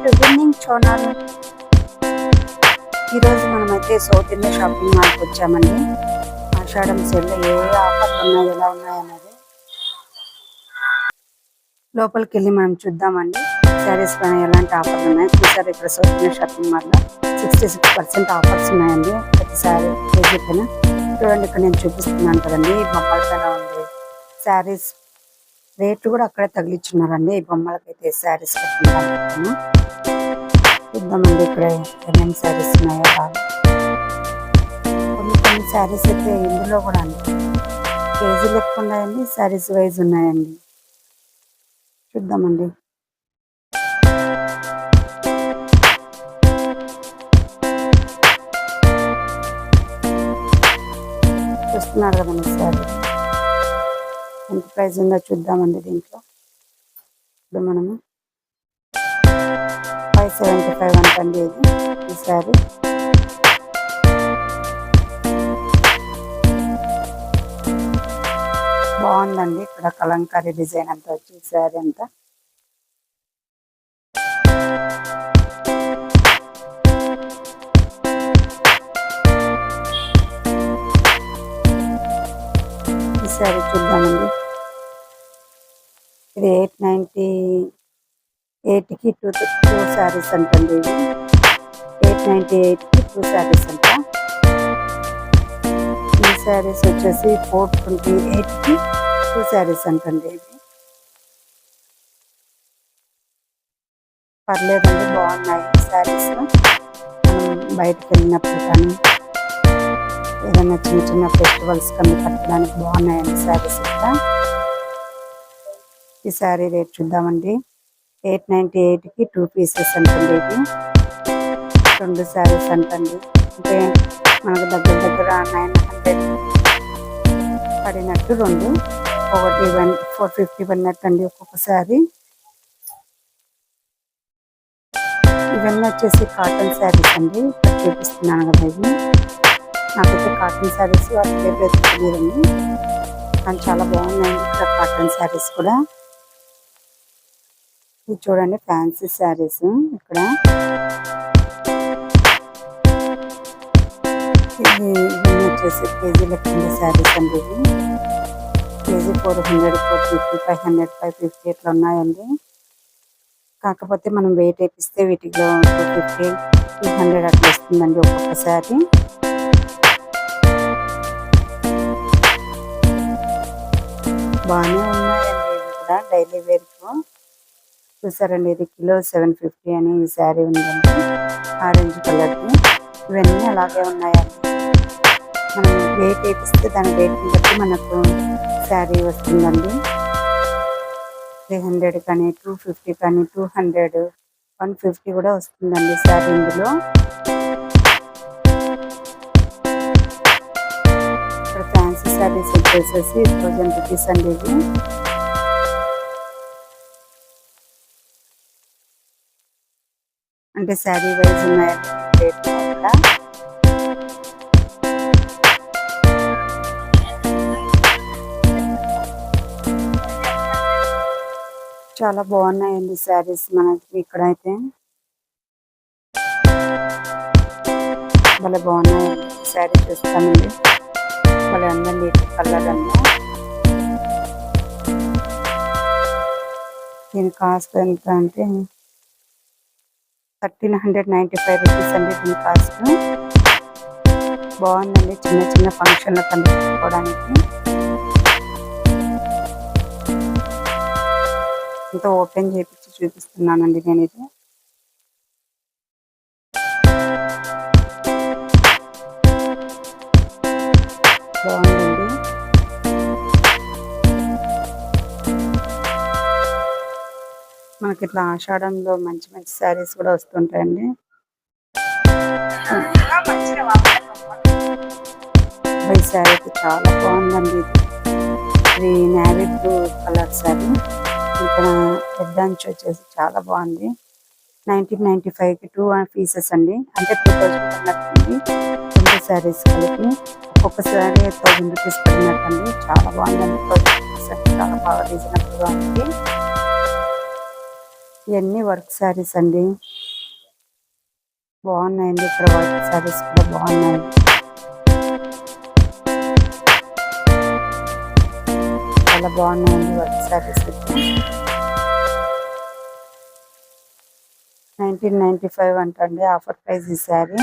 To winnowing channel. ఈరోజు మనమైతే south India shopping మాల్కి వచ్చామండి. ఆషాఢం సేల్లో ఏ ఆఫర్లు ఉన్నాయి, ఎలా ఉన్నాయి అనేది లోపలికి వెళ్ళి మనం చూద్దామండి. శారీస్ పైన ఎలాంటి ఆఫర్లు ఉన్నాయి చూసారు. ఇక్కడ సౌత్ ఇండియా షాపింగ్ మాల్లో 66% ఆఫర్స్ ఉన్నాయండి. ప్రతి శారీ కేజీ పైన చూడండి. ఇక్కడ నేను చూపిస్తున్నాను కదండి, ఈ బొమ్మల పైన ఉంది శారీస్ రేట్లు కూడా అక్కడే తగిలిచ్చున్నారండి. ఈ బొమ్మలకైతే శారీస్ కట్టుకుంటాను. చూద్దామండి ఇక్కడ ఏమేమి శారీస్ ఉన్నాయో బాగా. కొన్ని శారీస్ అయితే ఇందులో కూడా అండి కేజీలు ఎక్కువ ఉన్నాయండి, శారీస్ వైజ్ ఉన్నాయండి. చూద్దామండి. చూస్తున్నారు కదండి శారీ ఎంత ప్రైస్ ఉందో చూద్దామండి. దీంట్లో ఇప్పుడు మనము 575 అంటండి ఇది ఈ శారీ. బాగుందండి. ఇక్కడ కలంకారీ డిజైన్ అంతా వచ్చి శారీ అంతా ఈ శారీ చూద్దామండి. ఇది 898కి 2 శారీస్ అంటండి. ఇది 898కి 2 శారీస్ అంట. ఈ శారీస్ వచ్చేసి 428కి 2 శారీస్ అంటండి. ఇది పర్లేదండి, బాగున్నాయి ఈ శారీస్. మనం బయటకు వెళ్ళినప్పుడు కానీ ఏదైనా చిన్న చిన్న ఫెస్టివల్స్ కానీ కట్టడానికి బాగున్నాయండి శారీస్. ఇక్కడ ఈ శారీ రేట్ చూద్దామండి. 898కి 2 పీసెస్ అంటండి. ఇది 2 శారీస్ అంటండి. అంటే మనకు దగ్గర 900 పడినట్టు 2, ఒకటి 450 పడినట్టు అండి ఒక్కొక్క శారీ. ఇవన్నీ వచ్చేసి కాటన్ శారీస్ అండి. ఇక్కడ చూపిస్తున్నాను కదా. ఇది నాకైతే కాటన్ శారీస్ వాటి రేట్ అయితే తెలియదండి, కానీ చాలా బాగున్నాయండి ఇక్కడ కాటన్ శారీస్ కూడా. ఇది చూడండి ఫ్యాన్సీ శారీస్. ఇక్కడ ఇవన్నీ వచ్చేసి కేజీ లెక్క శారీస్ అండి. ఇది కేజీ 400, 450, 500, 550 ఇట్లా ఉన్నాయండి. కాకపోతే మనం వెయిట్ వేపిస్తే వీటిలో 250, 200 అట్లా వస్తుందండి ఒక్కొక్క శారీ. బాగానే ఉన్నాయండి ఇవి కూడా డైలీ వేర్కు. చూసారండి, ఇది కిలో 750 అని ఈ శారీ ఉందండి, ఆరెంజ్ కలర్ది. ఇవన్నీ అలాగే ఉన్నాయండి. మనం వెయిట్ వేపిస్తే దాని వెయిట్ని బట్టి మనకు శారీ వస్తుందండి. 300 కానీ 250 కానీ 200, 150 కూడా వస్తుందండి శారీ ఇందులో. ఇక్కడ ఫ్యాన్సీ శారీస్ వచ్చేసేసి 1000 రూపీస్ అండి. ఇది అంటే శారీ వైజ్ ఉన్నాయండి రేట్ కూడా. చాలా బాగున్నాయండి శారీస్ మనకి ఇక్కడైతే. భలే బాగున్నాయండి శారీ. చూస్తానండి భలే ఉందండి ఈ కలర్ అండి. దీని కాస్ట్ ఎంత అంటే 1395 రూపీస్ అండి దీని కాస్ట్. బాగుందండి, చిన్న చిన్న ఫంక్షన్లకు అందుకోవడానికి. ఇంత ఓపెన్ చేయించి చూపిస్తున్నానండి నేను. ఇది బాగుందండి. మనకి ఇట్లా ఆషాఢంలో మంచి మంచి శారీస్ కూడా వస్తుంటాయండి. ఈ శారీ అయితే చాలా బాగుందండి. ఇది నేవీ బ్లూ కలర్ శారీ. ఇక్కడ పెద్ద అంచు వచ్చేసి చాలా బాగుంది. 1995కి 2 పీసెస్ అండి, అంటే 2000 పడినట్టుంది 2 శారీస్ కలిపి. ఒక్కొక్క శారీ 1000 రూపీస్ పడినట్టండి. చాలా బాగుందండి. 1000 రూపీస్ అంటే చాలా బాగా రీజనబుల్గా ఉంది. ఇవన్నీ వర్క్ శారీస్ అండి, బాగున్నాయండి. ఇక్కడ వర్క్ శారీస్ కూడా బాగున్నాయి. చాలా బాగున్నాయండి వర్క్ శారీస్ అయితే. 1995 అంటండి ఆఫర్ ప్రైస్ ఈ శారీ.